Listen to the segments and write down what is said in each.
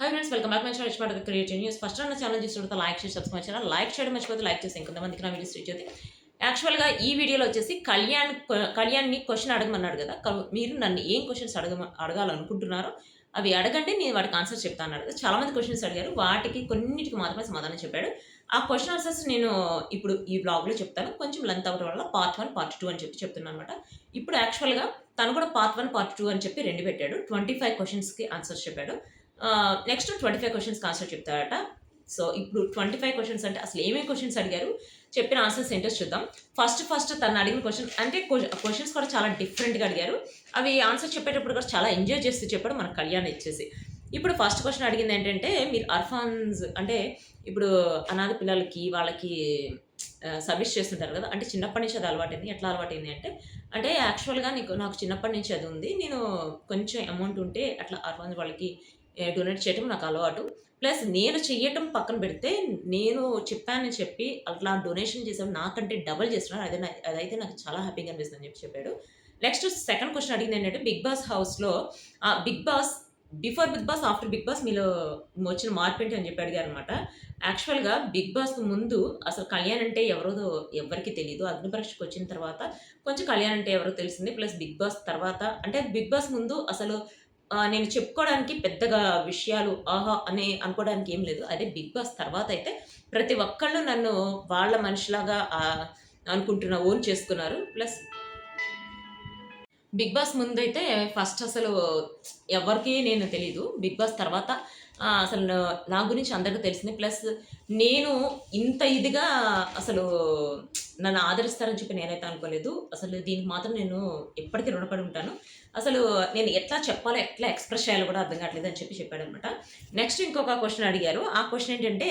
Hi friends, welcome back my channel rich creative news. First నా channel చూస్తుంటే like చేసి subscribe చేయాలి. Like చేయడం మర్చిపోతే లైక్ చేసి ఇంకొంతమందికి నా వీడియోస్ రీచ్ అవుతాయి. యాక్చువల్గా ఈ వీడియోలో వచ్చేసి కళ్యాణ్ని క్వశ్చన్ అడగమన్నాడు కదా. మీరు నన్ను ఏం క్వశ్చన్స్ అడగాలనుకుంటున్నారో అవి అడగండి, నేను వాటికి ఆన్సర్ చెప్తాను అన్నాడు కదా. చాలామంది క్వశ్చన్స్ అడిగారు, వాటికి కొన్నిటికి మాత్రమే సమాధానం చెప్పాడు. ఆ క్వశ్చన్ ఆన్సర్స్ నేను ఇప్పుడు ఈ బ్లాగ్లో చెప్తాను. కొంచెం లెంత్ అవ్వడం వల్ల పార్ట్ 1 పార్ట్ 2 అని చెప్తున్నాను అనమాట. ఇప్పుడు యాక్చువల్గా తను కూడా పార్ట్ 1 పార్ట్ 2 అని చెప్పి 2 పెట్టాడు. 25 క్వశ్చన్స్కి ఆన్సర్స్ చెప్పాడు. నెక్స్ట్ 25 క్వశ్చన్స్కి ఆన్సర్ చెప్తారట. సో ఇప్పుడు 25 క్వశ్చన్స్ అంటే అసలు ఏమేమి క్వశ్చన్స్ అడిగారు, చెప్పిన ఆన్సర్స్ ఏంటో చూద్దాం. ఫస్ట్ తను అడిగిన క్వశ్చన్ అంటే క్వశ్చన్స్ కూడా చాలా డిఫరెంట్గా అడిగారు. అవి ఆన్సర్ చెప్పేటప్పుడు కూడా చాలా ఎంజాయ్ చేస్తూ చెప్పాడు మన కళ్యాణ్ ఇచ్చేసి. ఇప్పుడు ఫస్ట్ క్వశ్చన్ అడిగింది ఏంటంటే, మీరు అర్ఫాన్స్ అంటే ఇప్పుడు అనాథ పిల్లలకి వాళ్ళకి సర్వీస్ చేస్తుంటారు కదా. అంటే చిన్నప్పటి నుంచి అది అలవాటైంది. ఎట్లా అలవాటైంది అంటే యాక్చువల్గా నాకు చిన్నప్పటి నుంచి అది ఉంది. నేను కొంచెం అమౌంట్ ఉంటే అట్లా అర్ఫాన్స్ వాళ్ళకి డొనేట్ చేయడం నాకు అలవాటు. ప్లస్ నేను చెయ్యటం పక్కన పెడితే, నేను చెప్పానని చెప్పి అట్లా డొనేషన్ చేసాడు నాకంటే డబల్ చేస్తున్నాడు. అదైతే నాకు చాలా హ్యాపీగా అనిపిస్తుంది అని చెప్పాడు. నెక్స్ట్ సెకండ్ క్వశ్చన్ అడిగింది ఏంటంటే, బిగ్ బాస్ హౌస్లో Bigg Boss before Bigg Boss, after Bigg Boss మీలో వచ్చిన మార్పు ఏంటి అని చెప్పి అడిగారు అనమాట. యాక్చువల్గా బిగ్ బాస్ ముందు అసలు కళ్యాణ్ అంటే ఎవరో ఎవరికి తెలియదు. అగ్నిపరీక్షకు వచ్చిన తర్వాత కొంచెం కళ్యాణ్ అంటే ఎవరో తెలిసింది. ప్లస్ బిగ్ బాస్ తర్వాత అంటే బిగ్ బాస్ ముందు అసలు నేను చెప్పుకోవడానికి పెద్దగా విషయాలు ఆహా అని అనుకోవడానికి ఏం లేదు. అదే బిగ్ బాస్ తర్వాత అయితే ప్రతి ఒక్కళ్ళు నన్ను వాళ్ళ మనిషిలాగా అనుకుంటున్న ఓన్ చేసుకున్నారు. ప్లస్ బిగ్ బాస్ ముందైతే ఫస్ట్ అసలు ఎవరికి నేను తెలీదు. బిగ్ బాస్ తర్వాత అసలు నా గురించి అందరికీ తెలిసింది. ప్లస్ నేను ఇంత ఇదిగా అసలు నన్ను ఆదరిస్తారని చెప్పి నేనైతే అనుకోలేదు. అసలు దీనికి మాత్రం నేను ఎప్పటికీ రుణపడి ఉంటాను. అసలు నేను ఎట్లా చెప్పాలో, ఎట్లా ఎక్స్‌ప్రెస్ చేయాలో కూడా అర్థం కావట్లేదు అని చెప్పి చెప్పాడనమాట. నెక్స్ట్ ఇంకొక క్వశ్చన్ అడిగారు. ఆ క్వశ్చన్ ఏంటంటే,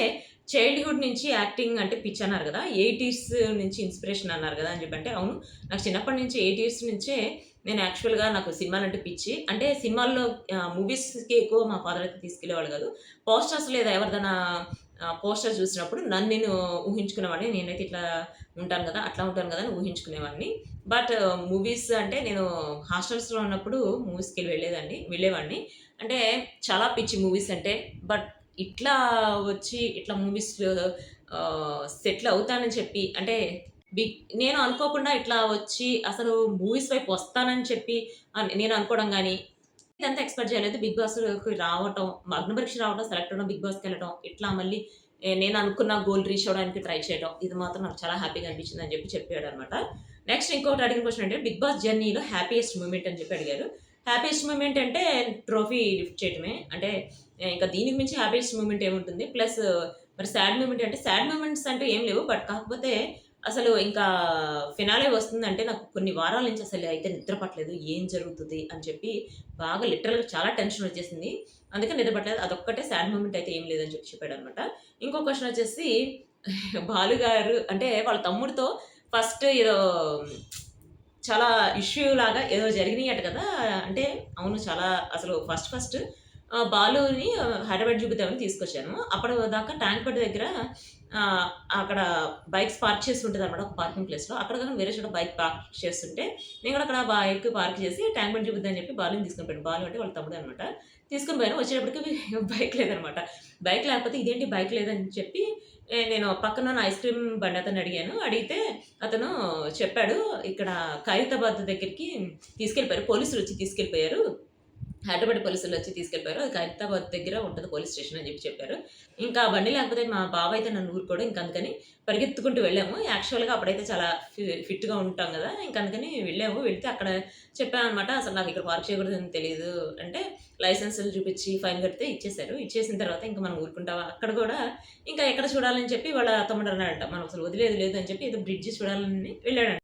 చైల్డ్‌హుడ్ నుంచి యాక్టింగ్ అంటే పిచ్చి అన్నారు కదా. 80s నుంచి ఇన్స్పిరేషన్ అన్నారు కదా అని చెప్పి. అంటే అవును, నాకు చిన్నప్పటి నుంచి 80s నుంచే నేను యాక్చువల్‌గా నాకు సినిమాలంటే పిచ్చి. అంటే సినిమాల్లో మూవీస్‌కి ఎక్కువ మా ఫాదర్ అయితే తీసుకెళ్ళేవాళ్ళు కాదు. పోస్టర్స్ లేదా ఎవరిదైనా పోస్టర్ చూసినప్పుడు నన్ను నేను ఊహించుకునేవాడిని. నేనైతే ఇట్లా ఉంటాను కదా, అట్లా ఉంటాను కదా అని ఊహించుకునేవాడిని. బట్ మూవీస్ అంటే నేను హాస్టల్స్‌లో ఉన్నప్పుడు వెళ్ళేవాడిని. అంటే చాలా పిచ్చి మూవీస్ అంటే. బట్ ఇట్లా వచ్చి ఇట్లా మూవీస్‌లో సెటిల్ అవుతానని చెప్పి అంటే నేను అనుకోకుండా ఇట్లా వచ్చి అసలు మూవీస్ వైపు వస్తానని చెప్పి నేను అనుకోవడం గానీ, ఇదంతా ఎక్స్‌పెక్ట్ చేయలేదు. బిగ్ బాస్‌లోకి రావటం, అగ్నిపరీక్ష రావడం, సెలెక్ట్ అవ్వడం, బిగ్ బాస్‌కెళ్ళడం, ఇట్లా మళ్ళీ నేను అనుకున్న గోల్ రీచ్ అవ్వడానికి ట్రై చేయడం, ఇది మాత్రం నాకు చాలా హ్యాపీగా అనిపించిందని చెప్పి చెప్పాడనమాట. నెక్స్ట్ ఇంకొకటి అడిగిన క్వశ్చన్ అంటే, బిగ్ బాస్ జర్నీలో హ్యాపీయెస్ట్ మూమెంట్ అని చెప్పి అడిగారు. హ్యాపీయెస్ట్ మూమెంట్ అంటే ట్రోఫీ లిఫ్ట్ చేయడమే. అంటే ఇంకా దీనికి మించి హ్యాపీయెస్ట్ మూమెంట్ ఏముంటుంది. ప్లస్ మరి సాడ్ మూమెంట్ అంటే, సాడ్ మూమెంట్స్ అంటూ ఏం లేవు. బట్ కాకపోతే అసలు ఇంకా ఫినాలే వస్తుందంటే నాకు కొన్ని వారాల నుంచి అసలు అయితే నిద్ర పట్టలేదు. ఏం జరుగుతుంది అని చెప్పి బాగా లిటరల్‌గా చాలా టెన్షన్ వచ్చేసింది. అందుకని నిద్ర పట్టలేదు. అదొక్కటే సాడ్ మూమెంట్ అయితే ఏం లేదని చెప్పాడనమాట. ఇంకో క్వెషన్ వచ్చేసి బాలు గారు అంటే వాళ్ళ తమ్ముడితో ఫస్ట్ ఏదో చాలా ఇష్యూ లాగా ఏదో జరిగినాయట కదా. అంటే అవును, చాలా అసలు ఫస్ట్ బాలుని హైదరాబాద్ చూపిద్దామని తీసుకొచ్చాను. అప్పటిదాకా ట్యాంక్ బండ్ దగ్గర అక్కడ బైక్స్ పార్క్ చేసి ఉంటదనమాట ఒక పార్కింగ్ ప్లేస్‌లో. అక్కడ కాకుండా వేరే చోట బైక్ పార్క్ చేస్తుంటే, నేను కూడా అక్కడ బైక్ పార్క్ చేసి ట్యాంక్ బండ్ చూపిద్దామని చెప్పి బాలుని తీసుకొని పోయాను. బాలు అంటే వాళ్ళ తమ్ముడే అనమాట. తీసుకొని పోయాను. వచ్చేటప్పటికి బైక్ లేదనమాట. బైక్ లేకపోతే ఇదేంటి బైక్ లేదని చెప్పి నేను పక్కన ఉన్న ఐస్ క్రీమ్ బండి అతన్ని అడిగాను. అడిగితే అతను చెప్పాడు, ఇక్కడ ఖైరతాబాద్ దగ్గరికి తీసుకెళ్ళిపోయారు. పోలీసులు వచ్చి తీసుకెళ్ళిపోయారు. హైదరాబాద్ పోలీసులు వచ్చి తీసుకెళ్ళిపోయారు. అది ఖైరతాబాద్ దగ్గర ఉంటది పోలీస్ స్టేషన్ అని చెప్పారు. ఇంకా బండి లేకపోతే మా బావ అయితే నన్ను ఊరుకోడు. ఇంక అందుకని పరిగెత్తుకుంటూ వెళ్ళాము. యాక్చువల్‌గా అప్పుడైతే చాలా ఫిట్‌గా ఉంటాం కదా. ఇంక అందుకని వెళ్ళాము. వెళ్తే అక్కడ చెప్పాననమాట. అసలు నాకు ఇక్కడ పార్క్ చేయకూడదని తెలీదు అంటే, లైసెన్సులు చూపించి ఫైన్ కడితే ఇచ్చేసారు. ఇచ్చేసిన తర్వాత ఇంక మనం ఊరుకుంటావా? అక్కడ కూడా ఇంకా ఎక్కడ చూడాలని చెప్పి వాళ్ళ తమ్ముడు అన్నాడంట. మనం అసలు వదిలేది లేదు అని చెప్పి ఏదో బ్రిడ్జ్ చూడాలని వెళ్ళాడంట.